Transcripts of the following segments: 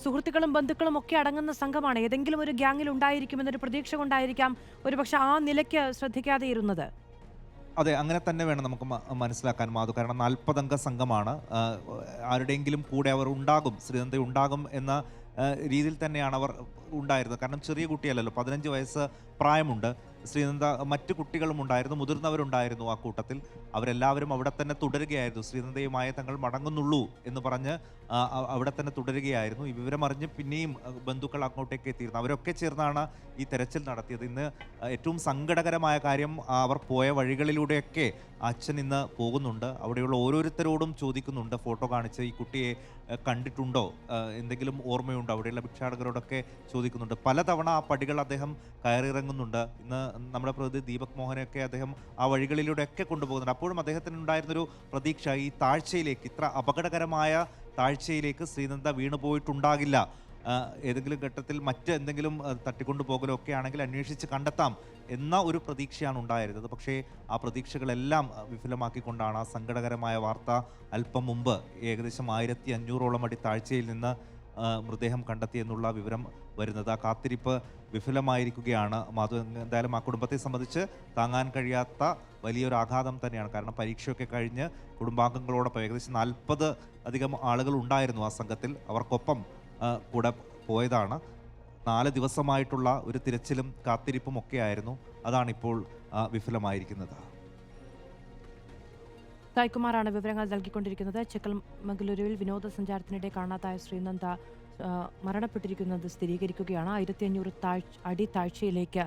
സുഹൃത്തുക്കളും ബന്ധുക്കളും ഒക്കെ അടങ്ങുന്ന സംഘമാണ്. ഏതെങ്കിലും ഒരു ഗ്യാങ്ങിൽ ഉണ്ടായിരിക്കുമെന്നൊരു പ്രതീക്ഷ കൊണ്ടായിരിക്കാം ഒരുപക്ഷെ ആ നിലയ്ക്ക് ശ്രദ്ധിക്കാതെ ഇരുന്നത്. അതെ, അങ്ങനെ തന്നെ വേണം നമുക്ക് മനസ്സിലാക്കാൻ മാധു. കാരണം 40 അംഗ സംഘമാണ്. ആരുടെയെങ്കിലും കൂടെ അവർ ഉണ്ടാകും, ശ്രീനന്ദ ഉണ്ടാകും എന്ന രീതിയിൽ തന്നെയാണ് അവർ ഉണ്ടായിരുന്നത്. കാരണം ചെറിയ കുട്ടിയല്ലല്ലോ, 15 വയസ്സ് പ്രായമുണ്ട്. ശ്രീനന്ദ മറ്റു കുട്ടികളും ഉണ്ടായിരുന്നു, മുതിർന്നവരുണ്ടായിരുന്നു ആ കൂട്ടത്തിൽ. അവരെല്ലാവരും അവിടെ തന്നെ തുടരുകയായിരുന്നു. ശ്രീനന്ദയുമായി തങ്ങൾ മടങ്ങുന്നുള്ളൂ എന്ന് പറഞ്ഞ് അവിടെ തന്നെ തുടരുകയായിരുന്നു. ഈ വിവരം അറിഞ്ഞ് പിന്നെയും ബന്ധുക്കൾ അങ്ങോട്ടേക്ക് എത്തിയിരുന്നു. അവരൊക്കെ ചേർന്നാണ് ഈ തെരച്ചിൽ നടത്തിയത്. ഇന്ന് ഏറ്റവും സങ്കടകരമായ കാര്യം, അവർ പോയ വഴികളിലൂടെയൊക്കെ അച്ഛൻ ഇന്ന് പോകുന്നുണ്ട്. അവിടെയുള്ള ഓരോരുത്തരോടും ചോദിക്കുന്നുണ്ട്, ഫോട്ടോ കാണിച്ച് ഈ കുട്ടിയെ കണ്ടിട്ടുണ്ടോ, എന്തെങ്കിലും ഓർമ്മയുണ്ടോ, അവിടെയുള്ള ഭിക്ഷാടകരോടൊക്കെ ചോദിക്കുന്നുണ്ട്. പലതവണ ആ പടികൾ അദ്ദേഹം കയറിയിറങ്ങുന്നുണ്ട്. ഇന്ന് നമ്മുടെ പ്രതിനിധി ദീപക് മോഹനെയൊക്കെ അദ്ദേഹം ആ വഴികളിലൂടെയൊക്കെ കൊണ്ടുപോകുന്നുണ്ട്. അപ്പോഴും അദ്ദേഹത്തിന് ഉണ്ടായിരുന്നൊരു പ്രതീക്ഷ, ഈ താഴ്ചയിലേക്ക്, ഇത്ര അപകടകരമായ താഴ്ചയിലേക്ക് ശ്രീനന്ദ വീണുപോയിട്ടുണ്ടാകില്ല. ഏതെങ്കിലും ഘട്ടത്തിൽ മറ്റെന്തെങ്കിലും തട്ടിക്കൊണ്ടു പോകലോ ഒക്കെ ആണെങ്കിൽ അന്വേഷിച്ച് കണ്ടെത്താം എന്ന ഒരു പ്രതീക്ഷയാണ് ഉണ്ടായിരുന്നത്. പക്ഷേ ആ പ്രതീക്ഷകളെല്ലാം വിഫലമാക്കിക്കൊണ്ടാണ് ആ സങ്കടകരമായ വാർത്ത അല്പം മുമ്പ് ഏകദേശം 1500ഓളം അടി താഴ്ചയിൽ നിന്ന് മൃതദേഹം കണ്ടെത്തിയെന്നുള്ള വിവരം വരുന്നത്. ആ കാത്തിരിപ്പ് വിഫലമായിരിക്കുകയാണ് മാധു. എന്തായാലും ആ കുടുംബത്തെ സംബന്ധിച്ച് താങ്ങാൻ കഴിയാത്ത വലിയൊരു ആഘാതം തന്നെയാണ്. കാരണം പരീക്ഷയൊക്കെ കഴിഞ്ഞ് കുടുംബാംഗങ്ങളോടൊപ്പം ഏകദേശം 40 അധികം ആളുകൾ ഉണ്ടായിരുന്നു ആ സംഘത്തിൽ. അവർക്കൊപ്പം കൂടെ പോയതാണ്. 4 ദിവസമായിട്ടുള്ള ഒരു തിരച്ചിലും കാത്തിരിപ്പും ഒക്കെ ആയിരുന്നു. അതാണിപ്പോൾ വിഫലമായിരിക്കുന്നത്. സായ്കുമാറാണ് വിവരങ്ങൾ നൽകിക്കൊണ്ടിരിക്കുന്നത്. ചിക്കമംഗലൂരുവിൽ വിനോദസഞ്ചാരത്തിനിടെ കാണാതായ ശ്രീനന്ദ മരണപ്പെട്ടിരിക്കുന്നത് സ്ഥിരീകരിക്കുകയാണ്. 1500 അടി താഴ്ചയിലേക്ക്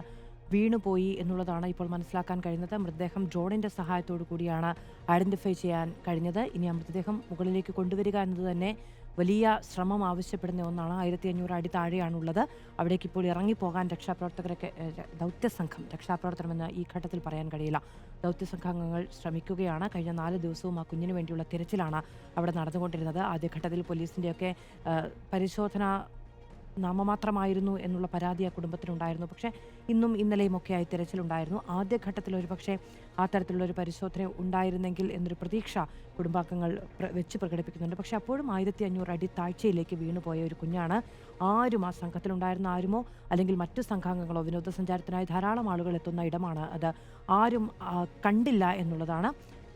വീണുപോയി എന്നുള്ളതാണ് ഇപ്പോൾ മനസ്സിലാക്കാൻ കഴിയുന്നത്. മൃതദേഹം ഡ്രോണിന്റെ സഹായത്തോടു കൂടിയാണ് ഐഡന്റിഫൈ ചെയ്യാൻ കഴിഞ്ഞത്. ഇനി ആ മൃതദേഹം മുകളിലേക്ക് കൊണ്ടുവരിക എന്നത് തന്നെ വലിയ ശ്രമം ആവശ്യപ്പെടുന്ന ഒന്നാണ്. 1500 അടി താഴെയാണുള്ളത്. അവിടേക്ക് ഇപ്പോൾ ഇറങ്ങിപ്പോകാൻ രക്ഷാപ്രവർത്തകരൊക്കെ ദൗത്യസംഘം, രക്ഷാപ്രവർത്തനമെന്ന് ഈ ഘട്ടത്തിൽ പറയാൻ കഴിയില്ല, ദൗത്യസംഘാംഗങ്ങൾ ശ്രമിക്കുകയാണ്. കഴിഞ്ഞ 4 ദിവസവും ആ കുഞ്ഞിന് വേണ്ടിയുള്ള തിരച്ചിലാണ് അവിടെ നടന്നുകൊണ്ടിരുന്നത്. ആദ്യഘട്ടത്തിൽ പോലീസിൻ്റെയൊക്കെ പരിശോധന നാമമാത്രമായിരുന്നു എന്നുള്ള പരാതി ആ കുടുംബത്തിനുണ്ടായിരുന്നു. പക്ഷേ ഇന്നും ഇന്നലെയും ഒക്കെയായി തിരച്ചിലുണ്ടായിരുന്നു. ആദ്യഘട്ടത്തിൽ ഒരു പക്ഷേ ആ തരത്തിലുള്ളൊരു പരിശോധന ഉണ്ടായിരുന്നെങ്കിൽ എന്നൊരു പ്രതീക്ഷ കുടുംബാംഗങ്ങൾ വെച്ച് പ്രകടിപ്പിക്കുന്നുണ്ട്. പക്ഷേ അപ്പോഴും 1500 അടി താഴ്ചയിലേക്ക് വീണുപോയ ഒരു കുഞ്ഞാണ്. ആരും ആ സംഘത്തിലുണ്ടായിരുന്ന ആരുമോ അല്ലെങ്കിൽ മറ്റു സംഘാംഗങ്ങളോ, വിനോദസഞ്ചാരത്തിനായി ധാരാളം ആളുകൾ എത്തുന്ന ഇടമാണ് അത്, ആരും കണ്ടില്ല എന്നുള്ളതാണ്.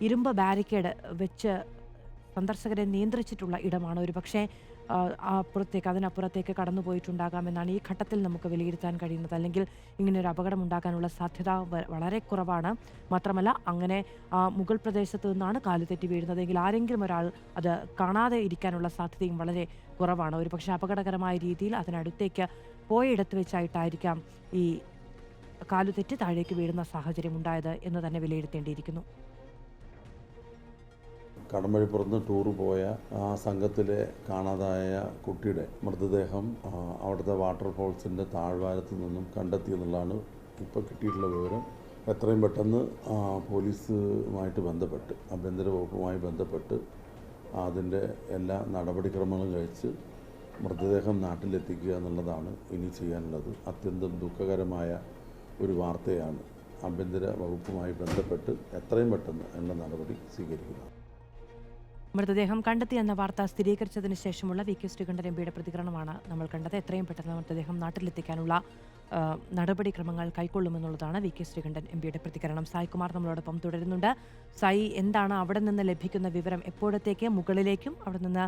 ഇരുമ്പ് ബാരിക്കേഡ് വെച്ച് സന്ദർശകരെ നിയന്ത്രിച്ചിട്ടുള്ള ഇടമാണ്. ഒരു പക്ഷേ അതിനപ്പുറത്തേക്ക് കടന്നുപോയിട്ടുണ്ടാകാമെന്നാണ് ഈ ഘട്ടത്തിൽ നമുക്ക് വിലയിരുത്താൻ കഴിയുന്നത്. അല്ലെങ്കിൽ ഇങ്ങനെയൊരു അപകടം ഉണ്ടാകാനുള്ള സാധ്യത വളരെ കുറവാണ്. മാത്രമല്ല അങ്ങനെ മുകൾ പ്രദേശത്ത് നിന്നാണ് കാലുതെറ്റി വീഴുന്നതെങ്കിൽ ആരെങ്കിലും ഒരാൾ അത് കാണാതെ ഇരിക്കാനുള്ള സാധ്യതയും വളരെ കുറവാണ്. ഒരു പക്ഷേ അപകടകരമായ രീതിയിൽ അതിനടുത്തേക്ക് പോയിടത്ത് വെച്ചായിട്ടായിരിക്കാം ഈ കാലുതെറ്റി താഴേക്ക് വീഴുന്ന സാഹചര്യം ഉണ്ടായത് എന്ന് തന്നെ വിലയിരുത്തേണ്ടിയിരിക്കുന്നു. കടമ്പഴിപ്പുറത്ത് ടൂർ പോയ ആ സംഘത്തിലെ കാണാതായ കുട്ടിയുടെ മൃതദേഹം അവിടുത്തെ വാട്ടർഫോൾസിൻ്റെ താഴ്വാരത്ത് നിന്നും കണ്ടെത്തിയെന്നുള്ളതാണ് ഇപ്പോൾ കിട്ടിയിട്ടുള്ള വിവരം. എത്രയും പെട്ടെന്ന് പോലീസുമായിട്ട് ബന്ധപ്പെട്ട്, ആഭ്യന്തര വകുപ്പുമായി ബന്ധപ്പെട്ട് അതിൻ്റെ എല്ലാ നടപടിക്രമങ്ങളും കഴിച്ച് മൃതദേഹം നാട്ടിലെത്തിക്കുക എന്നുള്ളതാണ് ഇനി ചെയ്യാനുള്ളത്. അത്യന്തം ദുഃഖകരമായ ഒരു വാർത്തയാണ്. ആഭ്യന്തര വകുപ്പുമായി ബന്ധപ്പെട്ട് എത്രയും പെട്ടെന്ന് ഉള്ള നടപടി സ്വീകരിക്കുന്നത്. മൃതദേഹം കണ്ടെത്തിയെന്ന വാർത്ത സ്ഥിരീകരിച്ചതിന് ശേഷമുള്ള വി.കെ. ശ്രീകണ്ഠൻ എം.പിയുടെ പ്രതികരണമാണ് നമ്മൾ കണ്ടത്. എത്രയും പെട്ടെന്ന് മൃതദേഹം നാട്ടിലെത്തിക്കാനുള്ള നടപടിക്രമങ്ങൾ കൈക്കൊള്ളുമെന്നുള്ളതാണ് വി.കെ. ശ്രീകണ്ഠൻ എം.പിയുടെ പ്രതികരണം. സായ്കുമാർ നമ്മളോടൊപ്പം തുടരുന്നുണ്ട്. സായി, എന്താണ് അവിടെ നിന്ന് ലഭിക്കുന്ന വിവരം? എപ്പോഴത്തേക്ക് മുകളിലേക്കും അവിടെ നിന്ന്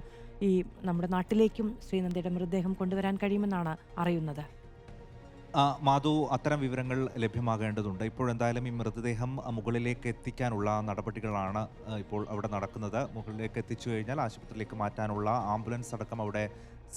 ഈ നമ്മുടെ നാട്ടിലേക്കും ശ്രീനന്ദയുടെ മൃതദേഹം കൊണ്ടുവരാൻ കഴിയുമെന്നാണ് അറിയുന്നത്? മാധു, അത്തരം വിവരങ്ങൾ ലഭ്യമാകേണ്ടതുണ്ട്. ഇപ്പോഴെന്തായാലും ഈ മൃതദേഹം മുകളിലേക്ക് എത്തിക്കാനുള്ള നടപടികളാണ് ഇപ്പോൾ അവിടെ നടക്കുന്നത്. മുകളിലേക്ക് എത്തിച്ചു കഴിഞ്ഞാൽ ആശുപത്രിയിലേക്ക് മാറ്റാനുള്ള ആംബുലൻസ് അടക്കം അവിടെ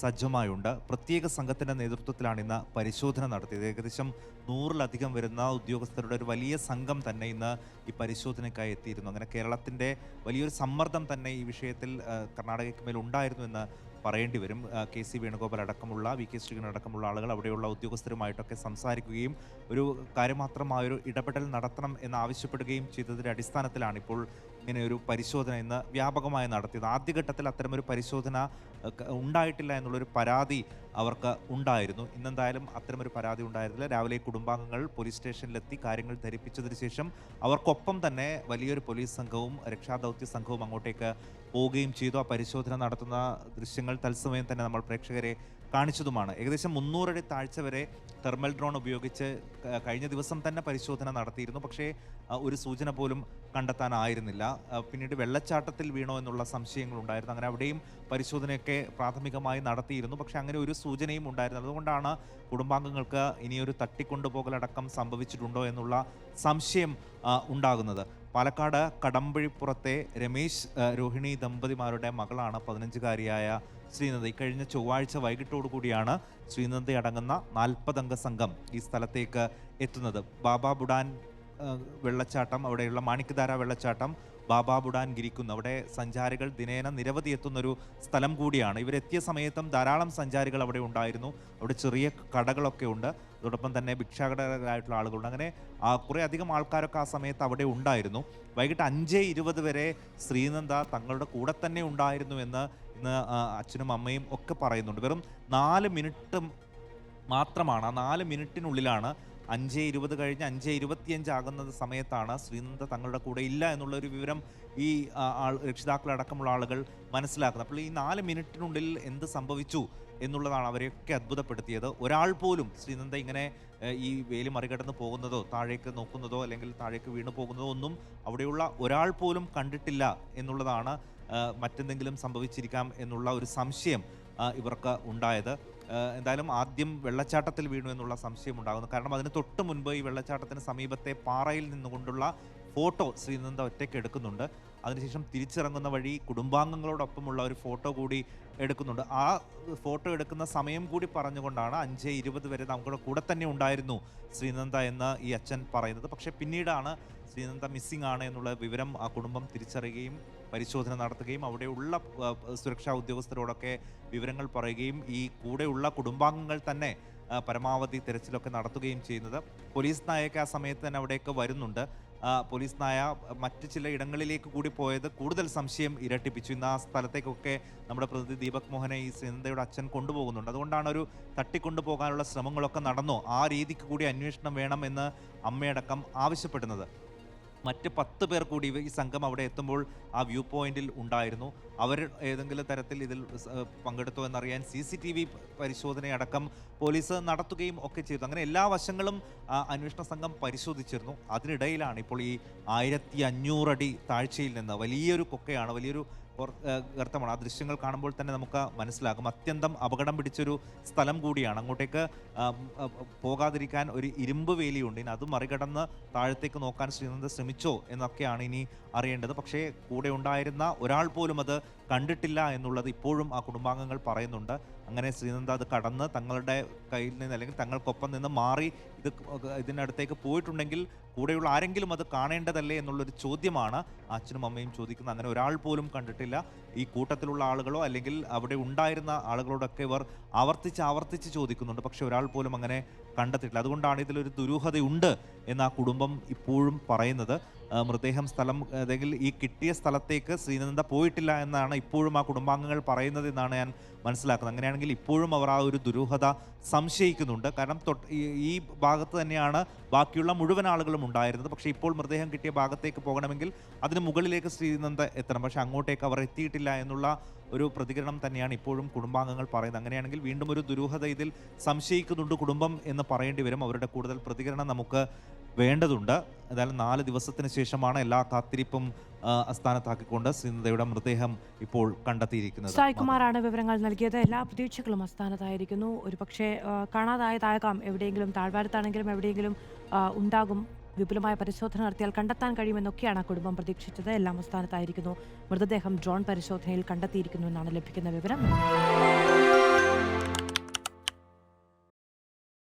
സജ്ജമായുണ്ട്. പ്രത്യേക സംഘത്തിൻ്റെ നേതൃത്വത്തിലാണ് ഇന്ന് പരിശോധന നടത്തിയത്. ഏകദേശം 100-ലധികം വരുന്ന ഉദ്യോഗസ്ഥരുടെ ഒരു വലിയ സംഘം തന്നെ ഇന്ന് ഈ പരിശോധനയ്ക്കായി എത്തിയിരുന്നു. അങ്ങനെ കേരളത്തിൻ്റെ വലിയൊരു സമ്മർദ്ദം തന്നെ ഈ വിഷയത്തിൽ കർണാടകയ്ക്ക് മേൽ ഉണ്ടായിരുന്നു എന്ന് പറയേണ്ടി വരും. കെ.സി. വേണുഗോപാൽ അടക്കമുള്ള, വി.കെ. ശ്രീകണ്ഠൻ അടക്കമുള്ള ആളുകൾ അവിടെയുള്ള ഉദ്യോഗസ്ഥരുമായിട്ടൊക്കെ സംസാരിക്കുകയും ഒരു കാര്യമാത്രമായൊരു ഇടപെടൽ നടത്തണം എന്നാവശ്യപ്പെടുകയും ചെയ്തതിൻ്റെ അടിസ്ഥാനത്തിലാണ് ഇപ്പോൾ ഇങ്ങനെയൊരു പരിശോധന ഇന്ന് വ്യാപകമായി നടത്തിയത്. ആദ്യഘട്ടത്തിൽ അത്തരമൊരു പരിശോധന ഉണ്ടായിട്ടില്ല എന്നുള്ളൊരു പരാതി അവർക്ക് ഉണ്ടായിരുന്നു. ഇന്നെന്തായാലും അത്തരമൊരു പരാതി ഉണ്ടായിരുന്നില്ല. രാവിലെ കുടുംബാംഗങ്ങൾ പോലീസ് സ്റ്റേഷനിലെത്തി കാര്യങ്ങൾ ധരിപ്പിച്ചതിന് ശേഷം അവർക്കൊപ്പം തന്നെ വലിയൊരു പോലീസ് സംഘവും രക്ഷാദൗത്യ സംഘവും അങ്ങോട്ടേക്ക് പോവുകയും ചെയ്തു. ആ പരിശോധന നടത്തുന്ന ദൃശ്യങ്ങൾ തത്സമയം തന്നെ നമ്മൾ പ്രേക്ഷകരെ കാണിച്ചതുമാണ്. ഏകദേശം 300 അടി താഴ്ച വരെ തെർമൽ ഡ്രോൺ ഉപയോഗിച്ച് കഴിഞ്ഞ ദിവസം തന്നെ പരിശോധന നടത്തിയിരുന്നു. പക്ഷേ ഒരു സൂചന പോലും കണ്ടെത്താനായിരുന്നില്ല. പിന്നീട് വെള്ളച്ചാട്ടത്തിൽ വീണോ എന്നുള്ള സംശയങ്ങളുണ്ടായിരുന്നു. അങ്ങനെ അവിടെയും പരിശോധനയൊക്കെ പ്രാഥമികമായി നടത്തിയിരുന്നു. പക്ഷേ അങ്ങനെ ഒരു സൂചനയും ഉണ്ടായിരുന്നില്ല. അതുകൊണ്ടാണ് കുടുംബാംഗങ്ങൾക്ക് ഇനിയൊരു തട്ടിക്കൊണ്ടുപോകലടക്കം സംഭവിച്ചിട്ടുണ്ടോ എന്നുള്ള സംശയം ഉണ്ടാകുന്നത്. പാലക്കാട് കടമ്പഴിപ്പുറത്തെ രമേശ് രോഹിണി ദമ്പതിമാരുടെ മകളാണ് 15-കാരിയായ ശ്രീനന്ദ. കഴിഞ്ഞ ചൊവ്വാഴ്ച വൈകിട്ടോടുകൂടിയാണ് ശ്രീനന്ദ അടങ്ങുന്ന 40 അംഗ സംഘം ഈ സ്ഥലത്തേക്ക് എത്തുന്നത്. ബാബാ ബുഡാൻ വെള്ളച്ചാട്ടം, അവിടെയുള്ള മാണിക്യധാര വെള്ളച്ചാട്ടം, ബാബാ ബുഡാൻ ഗിരിക്കുന്ന്, അവിടെ സഞ്ചാരികൾ ദിനേന നിരവധി എത്തുന്നൊരു സ്ഥലം കൂടിയാണ്. ഇവരെത്തിയ സമയത്തും ധാരാളം സഞ്ചാരികൾ അവിടെ ഉണ്ടായിരുന്നു. അവിടെ ചെറിയ കടകളൊക്കെ ഉണ്ട്. അതോടൊപ്പം തന്നെ ഭിക്ഷാടകരായിട്ടുള്ള ആളുകളുണ്ട്. അങ്ങനെ കുറേ അധികം ആൾക്കാരൊക്കെ ആ സമയത്ത് അവിടെ ഉണ്ടായിരുന്നു. വൈകിട്ട് 5:20 വരെ ശ്രീനന്ദ തങ്ങളുടെ കൂടെ തന്നെ ഉണ്ടായിരുന്നു എന്ന് ഇന്ന് അച്ഛനും അമ്മയും ഒക്കെ പറയുന്നുണ്ട്. വെറും 4 മിനിറ്റ് മാത്രമാണ്. ആ 4 മിനിറ്റിനുള്ളിലാണ് 5:20 കഴിഞ്ഞ് 5:25 ആകുന്ന സമയത്താണ് ശ്രീനന്ദ തങ്ങളുടെ കൂടെ ഇല്ല എന്നുള്ളൊരു വിവരം ഈ രക്ഷിതാക്കളടക്കമുള്ള ആളുകൾ മനസ്സിലാക്കുന്നത്. അപ്പോൾ ഈ 4 മിനിറ്റിനുള്ളിൽ എന്ത് സംഭവിച്ചു എന്നുള്ളതാണ് അവരെയൊക്കെ അത്ഭുതപ്പെടുത്തിയത്. ഒരാൾ പോലും ശ്രീനന്ദ ഇങ്ങനെ ഈ വേലി മറികടന്ന് പോകുന്നതോ താഴേക്ക് നോക്കുന്നതോ അല്ലെങ്കിൽ താഴേക്ക് വീണു പോകുന്നതോ ഒന്നും അവിടെയുള്ള ഒരാൾ പോലും കണ്ടിട്ടില്ല എന്നുള്ളതാണ്. മറ്റെന്തെങ്കിലും സംഭവിച്ചിരിക്കാം എന്നുള്ള ഒരു സംശയം ഇവർക്ക് ഉണ്ടായത്. എന്തായാലും ആദ്യം വെള്ളച്ചാട്ടത്തിൽ വീണു എന്നുള്ള സംശയം ഉണ്ടാകുന്നു. കാരണം അതിന് തൊട്ട് മുൻപ് ഈ വെള്ളച്ചാട്ടത്തിന് സമീപത്തെ പാറയിൽ നിന്നുകൊണ്ടുള്ള ഫോട്ടോ ശ്രീനന്ദ ഒറ്റയ്ക്ക് എടുക്കുന്നുണ്ട്. അതിനുശേഷം തിരിച്ചിറങ്ങുന്ന വഴി കുടുംബാംഗങ്ങളോടൊപ്പമുള്ള ഒരു ഫോട്ടോ കൂടി എടുക്കുന്നുണ്ട്. ആ ഫോട്ടോ എടുക്കുന്ന സമയം കൂടി പറഞ്ഞുകൊണ്ടാണ് 5:20 വരെ നമ്മുടെ കൂടെ തന്നെ ഉണ്ടായിരുന്നു ശ്രീനന്ദ എന്ന് ഈ അച്ഛൻ പറയുന്നത്. പക്ഷേ പിന്നീടാണ് ശ്രീനന്ദ മിസ്സിംഗ് ആണ് എന്നുള്ള വിവരം ആ കുടുംബം തിരിച്ചറിയുകയും പരിശോധന നടത്തുകയും അവിടെയുള്ള സുരക്ഷാ ഉദ്യോഗസ്ഥരോടൊക്കെ വിവരങ്ങൾ പറയുകയും ഈ കൂടെയുള്ള കുടുംബാംഗങ്ങൾ തന്നെ പരമാവധി തിരച്ചിലൊക്കെ നടത്തുകയും ചെയ്യുന്നത്. പോലീസ് നായയൊക്കെ ആ സമയത്ത് തന്നെ അവിടേക്ക് വരുന്നുണ്ട്. പോലീസ് നായ മറ്റ് ചില ഇടങ്ങളിലേക്ക് കൂടി പോയത് കൂടുതൽ സംശയം ഇരട്ടിപ്പിച്ചു. ഇന്ന് ആ സ്ഥലത്തേക്കൊക്കെ നമ്മുടെ പ്രതിനിധി ദീപക് മോഹനെ ഈ ശ്രീനന്ദയുടെ അച്ഛൻ കൊണ്ടുപോകുന്നുണ്ട്. അതുകൊണ്ടാണ് ഒരു തട്ടിക്കൊണ്ടുപോകാനുള്ള ശ്രമങ്ങളൊക്കെ നടന്നോ ആ രീതിക്ക് കൂടി അന്വേഷണം വേണം എന്ന് അമ്മയടക്കം ആവശ്യപ്പെടുന്നത്. മറ്റ് 10 പേർ കൂടി ഈ സംഘം അവിടെ എത്തുമ്പോൾ ആ വ്യൂ പോയിന്റിൽ ഉണ്ടായിരുന്നു. അവർ ഏതെങ്കിലും തരത്തിൽ ഇതിൽ പങ്കെടുത്തോ എന്നറിയാൻ CCTV പരിശോധനയടക്കം പോലീസ് നടത്തുകയും ഒക്കെ ചെയ്തു. അങ്ങനെ എല്ലാ വശങ്ങളും അന്വേഷണ സംഘം പരിശോധിച്ചിരുന്നു. അതിനിടയിലാണ് ഇപ്പോൾ ഈ 1500 അടി താഴ്ചയിൽ നിന്ന് വലിയൊരു കൊക്കയാണ്, വലിയൊരു ഗർത്തമാണ്. ആ ദൃശ്യങ്ങൾ കാണുമ്പോൾ തന്നെ നമുക്ക് മനസ്സിലാകും അത്യന്തം അപകടം പിടിച്ചൊരു സ്ഥലം കൂടിയാണ്. അങ്ങോട്ടേക്ക് പോകാതിരിക്കാൻ ഒരു ഇരുമ്പ് വേലിയുണ്ട്. ഇനി അത് മറികടന്ന് താഴത്തേക്ക് നോക്കാൻ ശ്രീനന്ദ ശ്രമിച്ചോ എന്നൊക്കെയാണ് ഇനി അറിയേണ്ടത്. പക്ഷേ കൂടെ ഉണ്ടായിരുന്ന ഒരാൾ പോലും അത് കണ്ടിട്ടില്ല എന്നുള്ളത് ഇപ്പോഴും ആ കുടുംബാംഗങ്ങൾ പറയുന്നുണ്ട്. അങ്ങനെ ശ്രീനന്ദ അത് കടന്ന് തങ്ങളുടെ കയ്യിൽ നിന്ന് അല്ലെങ്കിൽ തങ്ങൾക്കൊപ്പം നിന്ന് മാറി ഇതിനടുത്തേക്ക് പോയിട്ടുണ്ടെങ്കിൽ കൂടെയുള്ള ആരെങ്കിലും അത് കാണേണ്ടതല്ലേ എന്നുള്ളൊരു ചോദ്യമാണ് അച്ഛനും അമ്മയും ചോദിക്കുന്നത്. അങ്ങനെ ഒരാൾ പോലും കണ്ടിട്ടില്ല. ഈ കൂട്ടത്തിലുള്ള ആളുകളോ അല്ലെങ്കിൽ അവിടെ ഉണ്ടായിരുന്ന ആളുകളോടൊക്കെ ഇവർ ആവർത്തിച്ച് ചോദിക്കുന്നുണ്ട്. പക്ഷെ ഒരാൾ പോലും അങ്ങനെ കണ്ടെത്തിയിട്ടില്ല. അതുകൊണ്ടാണ് ഇതിലൊരു ദുരൂഹതയുണ്ട് എന്ന് ആ കുടുംബം ഇപ്പോഴും പറയുന്നത്. മൃതദേഹം അല്ലെങ്കിൽ ഈ കിട്ടിയ സ്ഥലത്തേക്ക് ശ്രീനന്ദ പോയിട്ടില്ല എന്നാണ് ഇപ്പോഴും ആ കുടുംബാംഗങ്ങൾ പറയുന്നത് എന്നാണ് ഞാൻ മനസ്സിലാക്കുന്നത്. അങ്ങനെയാണെങ്കിൽ ഇപ്പോഴും അവർ ആ ഒരു ദുരൂഹത സംശയിക്കുന്നുണ്ട്. കാരണം ഈ ഭാഗത്ത് തന്നെയാണ് ബാക്കിയുള്ള മുഴുവൻ ആളുകളും ഉണ്ടായിരുന്നത്. പക്ഷേ ഇപ്പോൾ മൃതദേഹം കിട്ടിയ ഭാഗത്തേക്ക് പോകണമെങ്കിൽ അതിന് മുകളിലേക്ക് ശ്രീനന്ദ എത്തണം. പക്ഷേ അങ്ങോട്ടേക്ക് അവർ എത്തിയിട്ടില്ല എന്നുള്ള ഒരു പ്രതികരണം തന്നെയാണ് ഇപ്പോഴും കുടുംബാംഗങ്ങൾ പറയുന്നത്. അങ്ങനെയാണെങ്കിൽ വീണ്ടും ഒരു ദുരൂഹത ഇതിൽ സംശയിക്കുന്നുണ്ട് കുടുംബം എന്ന് പറയേണ്ടി വരും. അവരുടെ കൂടുതൽ പ്രതികരണം നമുക്ക് വേണ്ടതുണ്ട്. എന്തായാലും 4 ദിവസത്തിന് ശേഷമാണ് എല്ലാ കാത്തിരിപ്പും അസ്ഥാനത്താക്കിക്കൊണ്ട് ശ്രീനന്ദയുടെ മൃതദേഹം ഇപ്പോൾ കണ്ടെത്തിയിരിക്കുന്നത്. സായ്കുമാറാണ് വിവരങ്ങൾ നൽകിയത്. എല്ലാ പ്രതീക്ഷകളും അസ്ഥാനത്തായിരിക്കുന്നു. ഒരുപക്ഷെ കാണാതായതാകാം, എവിടെയെങ്കിലും താഴ്വാരത്താണെങ്കിലും എവിടെയെങ്കിലും ഉണ്ടാകും. വിപുലമായ പരിശോധന നടത്തിയാൽ കണ്ടെത്താൻ കഴിയുമെന്നൊക്കെയാണ് കുടുംബം പ്രതീക്ഷിച്ചത്. എല്ലാം അസ്ഥാനത്തായിരിക്കുന്നു. മൃതദേഹം ഡ്രോൺ പരിശോധനയിൽ കണ്ടെത്തിയിരിക്കുന്നു എന്നാണ് ലഭിക്കുന്ന വിവരം.